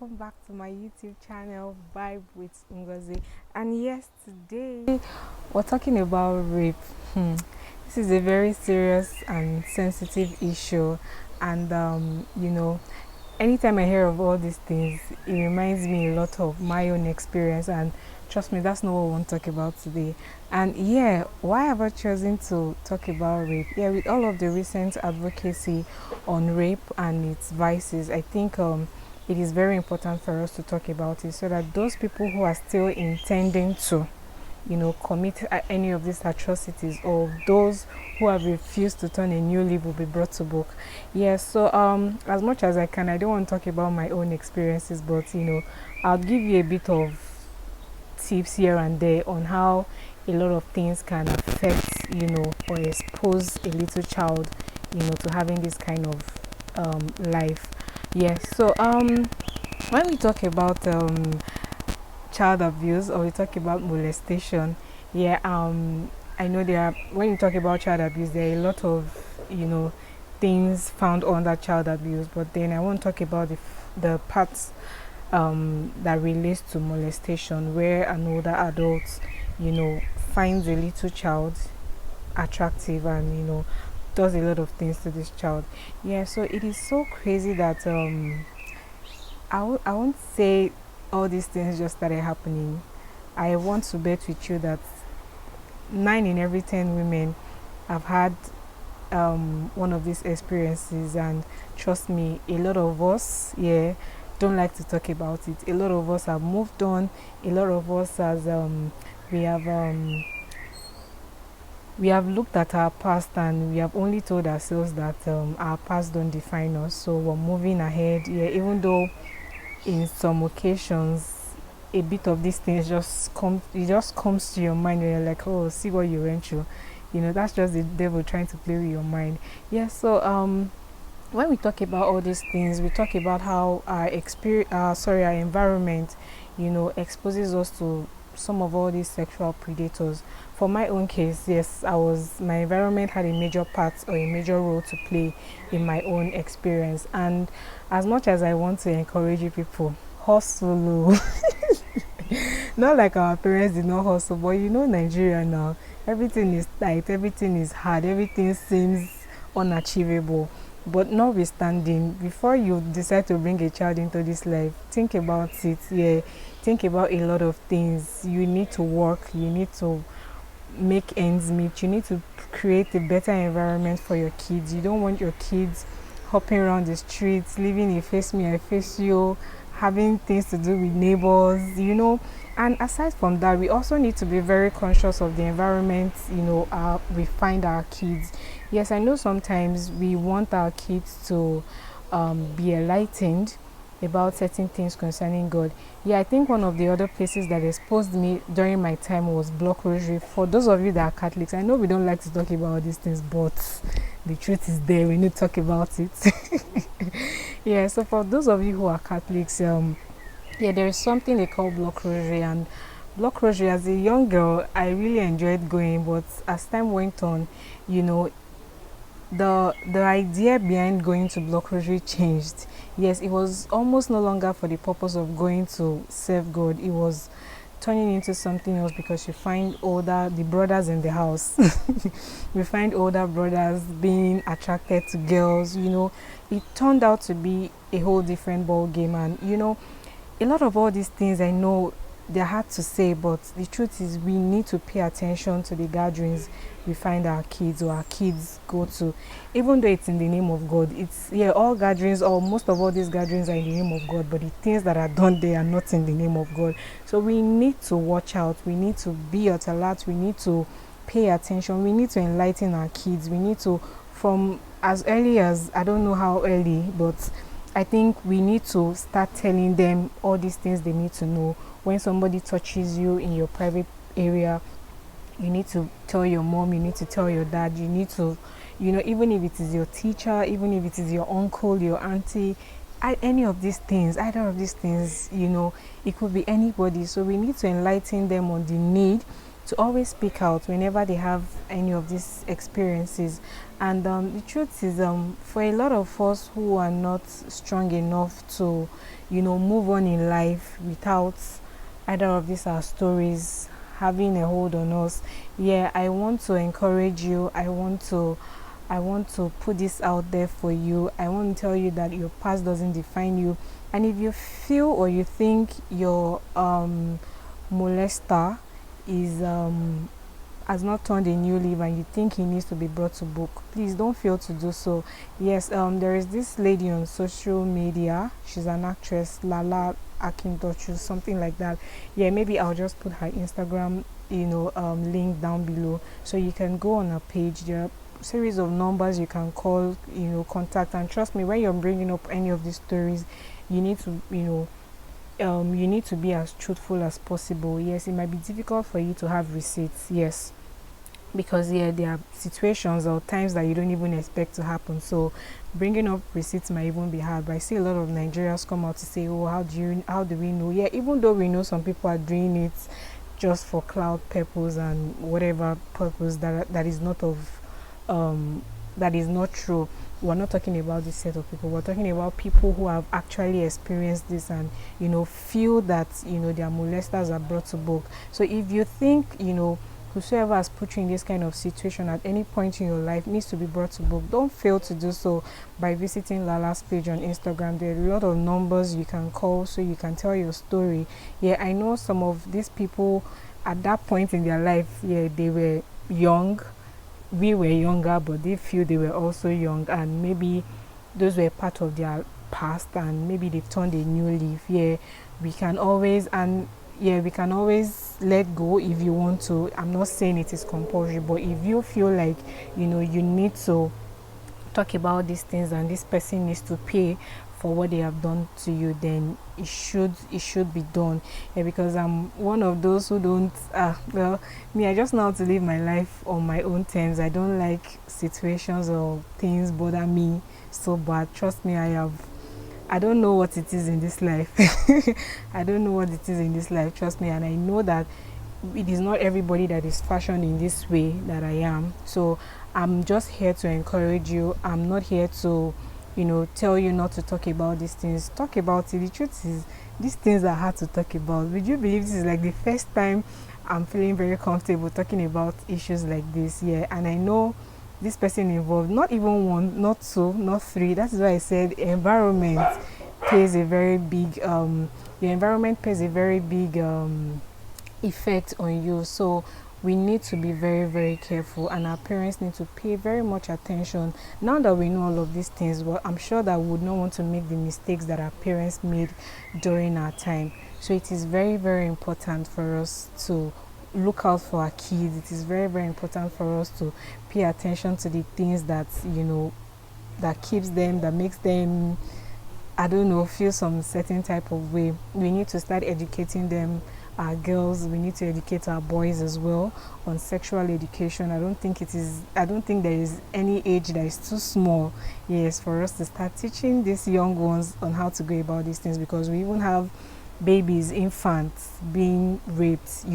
welcome back to my YouTube channel, Vibe with Ngozi. And yes, today we're talking about rape. This is a very serious and sensitive issue, and anytime I hear of all these things, it reminds me a lot of my own experience. And trust me, that's not what we want to talk about today. And yeah, why have I chosen to talk about rape? Yeah, with all of the recent advocacy on rape and its vices, I think it is very important for us to talk about it so that those people who are still intending to commit any of these atrocities, or those who have refused to turn a new leaf, will be brought to book. Yes, so as much as I can, I don't want to talk about my own experiences, but I'll give you a bit of tips here and there on how a lot of things can affect, or expose a little child, to having this kind of life. Yes, so when we talk about child abuse, or we talk about molestation, yeah, I know there are, when you talk about child abuse, there are a lot of things found under child abuse, but then I want to talk about the parts that relates to molestation, where an older adult finds a little child attractive and does a lot of things to this child. Yeah, so it is so crazy that I won't say all these things just started happening. I want to bet with you that 9 in every 10 women have had one of these experiences, and trust me, a lot of us, yeah, don't like to talk about it. A lot of us have moved on. A lot of us has we have um, we have looked at our past, and we have only told ourselves that our past don't define us. So we're moving ahead. Yeah, even though in some occasions a bit of these things just comes to your mind, and you're like, oh, see what you went through. That's just the devil trying to play with your mind. Yeah, so when we talk about all these things, we talk about how our experience, our environment, exposes us to some of all these sexual predators. For my own case, yes, my environment had a major part, or a major role to play in my own experience. And as much as I want to encourage you people, hustle. Not like our parents did not hustle, but Nigeria now, everything is tight, everything is hard, everything seems unachievable. But notwithstanding, before you decide to bring a child into this life, think about it. Yeah, think about a lot of things. You need to work, you need to make ends meet, you need to create a better environment for your kids. You don't want your kids hopping around the streets, living a face me, I face you, having things to do with neighbors. And aside from that, we also need to be very conscious of the environment, we find our kids. Yes, I know sometimes we want our kids to be enlightened about certain things concerning God. Yeah, I think one of the other places that exposed me during my time was Block Rosary. For those of you that are Catholics, I know we don't like to talk about all these things, but the truth is there. We need to talk about it. Yeah, so for those of you who are Catholics, yeah, there is something they call Block Rosary. And Block Rosary, as a young girl, I really enjoyed going, but as time went on, you know the idea behind going to Block Rosary changed. Yes, it was almost no longer for the purpose of going to serve God. It was turning into something else, because you find the brothers in the house. We find older brothers being attracted to girls. It turned out to be a whole different ball game. And a lot of all these things, I know they're hard to say, but the truth is we need to pay attention to the gatherings we find our kids, or our kids go to, even though it's in the name of God. It's, yeah, all gatherings, or most of all these gatherings, are in the name of God, but the things that are done there are not in the name of God. So we need to watch out, we need to be at alert, we need to pay attention, we need to enlighten our kids. We need to, from as early as, I don't know how early, but I think we need to start telling them all these things they need to know. When somebody touches you in your private area, you need to tell your mom, you need to tell your dad, you need to, even if it is your teacher, even if it is your uncle, your auntie, any of these things, either of these things, it could be anybody. So we need to enlighten them on the need to always speak out whenever they have any of these experiences. And the truth is, for a lot of us who are not strong enough to, move on in life without either of these our stories having a hold on us, yeah, I want to encourage you. I want to put this out there for you. I want to tell you that your past doesn't define you. And if you feel or you think your molester is has not turned a new leaf and you think he needs to be brought to book, please don't fail to do so. Yes, there is this lady on social media. She's an actress, Lala Akintochu, something like that. Yeah, maybe I'll just put her Instagram, link down below, so you can go on her page. There are series of numbers you can call, contact. And trust me, when you're bringing up any of these stories, you need to, you need to be as truthful as possible. Yes, it might be difficult for you to have receipts. Yes, because yeah, there are situations or times that you don't even expect to happen. So bringing up receipts might even be hard. But I see a lot of Nigerians come out to say, oh, how do we know? Yeah, even though we know some people are doing it just for cloud purpose and whatever purpose that is not of that is not true. We're not talking about this set of people. We're talking about people who have actually experienced this and feel that their molesters are brought to book. So if you think whosoever has put you in this kind of situation at any point in your life needs to be brought to book, don't fail to do so by visiting Lala's page on Instagram. There are a lot of numbers you can call so you can tell your story. Yeah, I know some of these people at that point in their life, yeah, they were young, we were younger, but they feel they were also young, and maybe those were part of their past, and maybe they've turned a new leaf. Yeah, we can always and yeah, we can always let go if you want to. I'm not saying it is compulsory, but if you feel like you need to talk about these things and this person needs to pay for what they have done to you, then it should be done. Yeah, because I'm one of those who don't well, me, I just know how to live my life on my own terms. I don't like situations or things bother me so bad. Trust me, I don't know what it is in this life. I don't know what it is in this life, trust me. And I know that it is not everybody that is fashioned in this way that I am. So I'm just here to encourage you. I'm not here to, tell you not to talk about these things. Talk about it. The truth is, these things are hard to talk about. Would you believe this is like the first time I'm feeling very comfortable talking about issues like this? Yeah, and I know this person involved, not even one, not two, not three. That is why I said environment plays a very big your environment plays a very big effect on you. So we need to be very, very careful, and our parents need to pay very much attention. Now that we know all of these things, well, I'm sure that we would not want to make the mistakes that our parents made during our time. So it is very, very important for us to look out for our kids. It is very, very important for us to pay attention to the things that that keeps them, that makes them, I don't know, feel some certain type of way. We need to start educating them, our girls. We need to educate our boys as well on sexual education. I don't think there is any age that is too small, yes, for us to start teaching these young ones on how to go about these things, because we even have babies, infants being raped.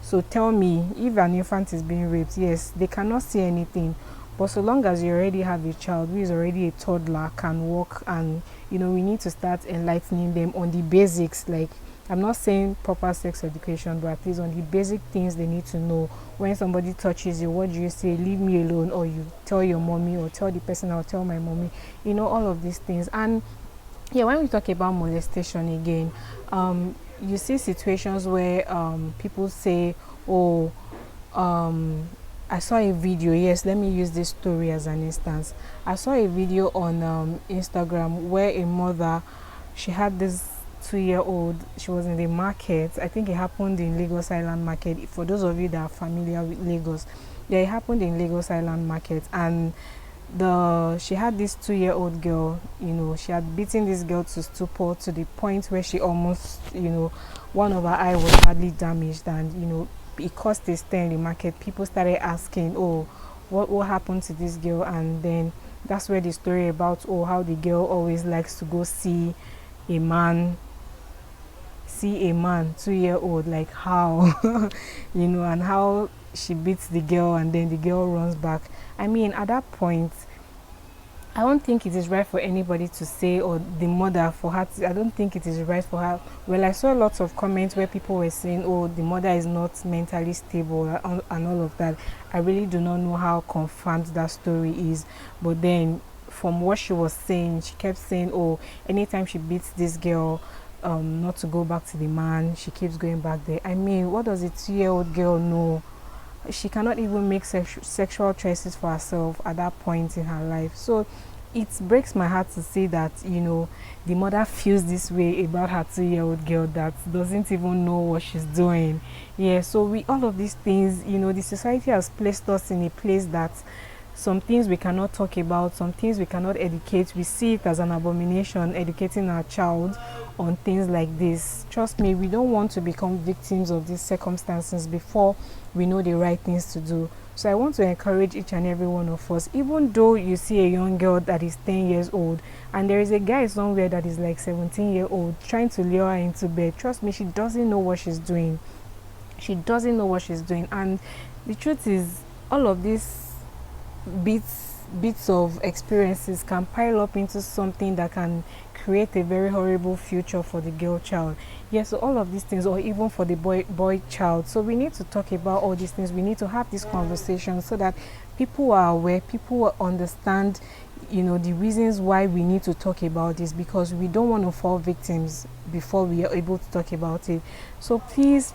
So tell me, if an infant is being raped, yes, they cannot see anything, but so long as you already have a child who is already a toddler, can walk, and we need to start enlightening them on the basics. Like, I'm not saying proper sex education, but at least on the basic things they need to know. When somebody touches you, what do you say? Leave me alone, or you tell your mommy, or tell the person, I'll tell my mommy. All of these things. And yeah, when we talk about molestation again, you see situations where people say, oh, I saw a video. Yes, let me use this story as an instance. I saw a video on Instagram where a mother, she had this 2-year-old. She was in the market. I think it happened in Lagos Island Market. For those of you that are familiar with Lagos, yeah, it happened in Lagos Island Market. And she had this 2-year-old girl. She had beaten this girl to stupor, to the point where she almost, one of her eye was badly damaged, and it caused a stir in the market. People started asking, oh, what happened to this girl? And then that's where the story about, oh, how the girl always likes to go see a man see a man 2 year old, like how, and how she beats the girl and then the girl runs back. I mean, at that point, I don't think it is right for anybody to say, or the mother for her to, I don't think it is right for her. Well, I saw lots of comments where people were saying, oh, the mother is not mentally stable and all of that. I really do not know how confirmed that story is. But then, from what she was saying, she kept saying, oh, anytime she beats this girl, not to go back to the man, she keeps going back there. I mean, what does a 2 year old girl know? She cannot even make sexual choices for herself at that point in her life. So it breaks my heart to see that, the mother feels this way about her 2 year old girl that doesn't even know what she's doing. Yeah, so we all of these things, the society has placed us in a place that some things we cannot talk about, some things we cannot educate. We see it as an abomination, educating our child on things like this. Trust me, we don't want to become victims of these circumstances before we know the right things to do. So I want to encourage each and every one of us, even though you see a young girl that is 10 years old and there is a guy somewhere that is like 17-year-old trying to lure her into bed, trust me, she doesn't know what she's doing. She doesn't know what she's doing. And the truth is, all of these bits of experiences can pile up into something that can create a very horrible future for the girl child. Yes, so all of these things, or even for the boy child. So we need to talk about all these things. We need to have this conversation so that people are aware, people understand, the reasons why we need to talk about this, because we don't want to fall victims before we are able to talk about it. So please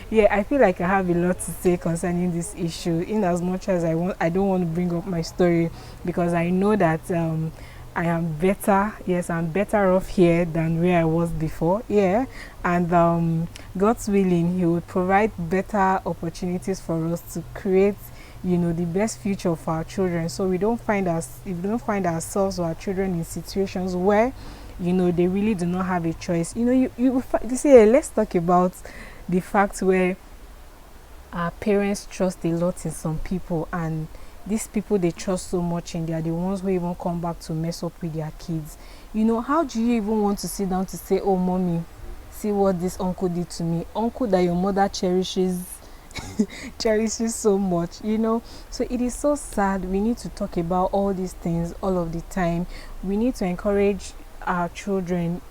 yeah, I feel like I have a lot to say concerning this issue, in as much as I don't want to bring up my story, because I know that I am better. Yes, I'm better off here than where I was before. Yeah, and God's willing, He will provide better opportunities for us to create, the best future for our children. So we don't find ourselves or our children in situations where, they really do not have a choice. You see, let's talk about the fact where our parents trust a lot in some people, and these people they trust so much in, they are the ones who even come back to mess up with their kids. How do you even want to sit down to say, oh mommy, see what this uncle did to me? Uncle that your mother cherishes so much. So it is so sad. We need to talk about all these things all of the time. We need to encourage our children,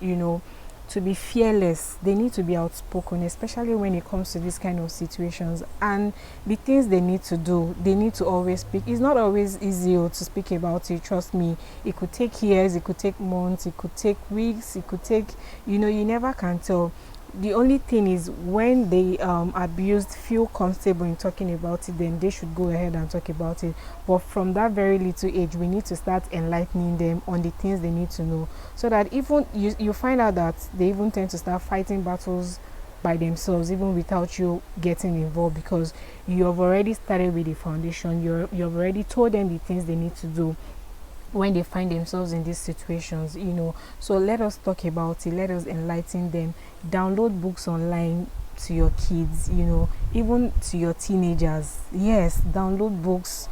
to be fearless. They need to be outspoken, especially when it comes to these kind of situations. And the things they need to do, they need to always speak. It's not always easy to speak about it, trust me. It could take years, it could take months, it could take weeks, it could take, you never can tell. The only thing is, when the abused feel comfortable in talking about it, then they should go ahead and talk about it. But from that very little age, we need to start enlightening them on the things they need to know, so that even you find out that they even tend to start fighting battles by themselves, even without you getting involved, because you have already started with the foundation. You have already told them the things they need to do when they find themselves in these situations. So let us talk about it, let us enlighten them. Download books online to your kids, even to your teenagers. Yes, download books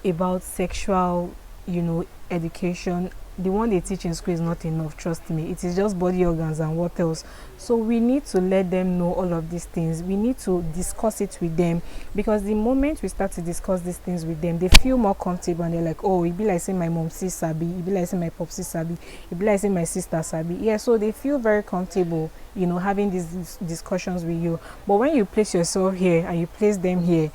about sexual education. The one they teach in school is not enough, trust me. It is just body organs and what else. So we need to let them know all of these things. We need to discuss it with them, because the moment we start to discuss these things with them, they feel more comfortable, and they're like, oh, it be like saying my mom sis sabi, it be like saying my pop sis sabi, it be like saying my sister sabi. Yeah, so they feel very comfortable, having these discussions with you. But when you place yourself here and you place them here,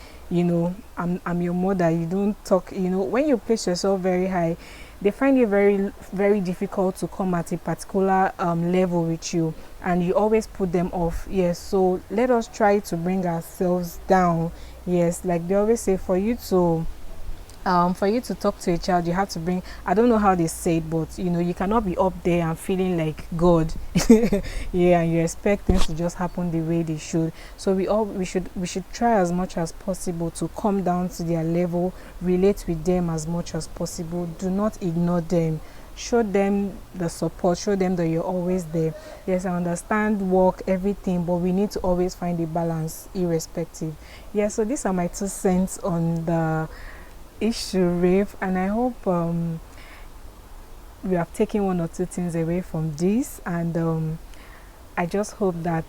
I'm your mother, you don't talk. When you place yourself very high, they find it very, very difficult to come at a particular level with you, and you always put them off. Yes, so let us try to bring ourselves down. Yes, like they always say, for you to talk to a child, you have to bring, I don't know how they say it, but you cannot be up there and feeling like God. Yeah, and you expect things to just happen the way they should. So we should try as much as possible to come down to their level, relate with them as much as possible. Do not ignore them. Show them the support, show them that you're always there. Yes, I understand work, everything, but we need to always find a balance irrespective. Yeah, so these are my 2 cents on the issue, rape, and I hope we have taken 1 or 2 things away from this, and I just hope that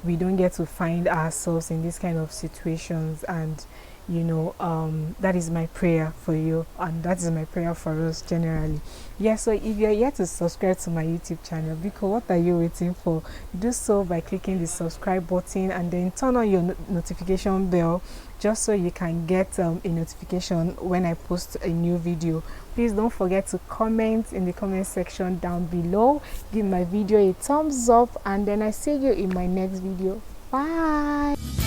we don't get to find ourselves in these kind of situations. And that is my prayer for you, and that is my prayer for us generally. Yeah, so if you're yet to subscribe to my YouTube channel, because what are you waiting for? Do so by clicking the subscribe button, and then turn on your notification bell, just so you can get a notification when I post a new video. Please don't forget to comment in the comment section down below, give my video a thumbs up, and then I see you in my next video. Bye.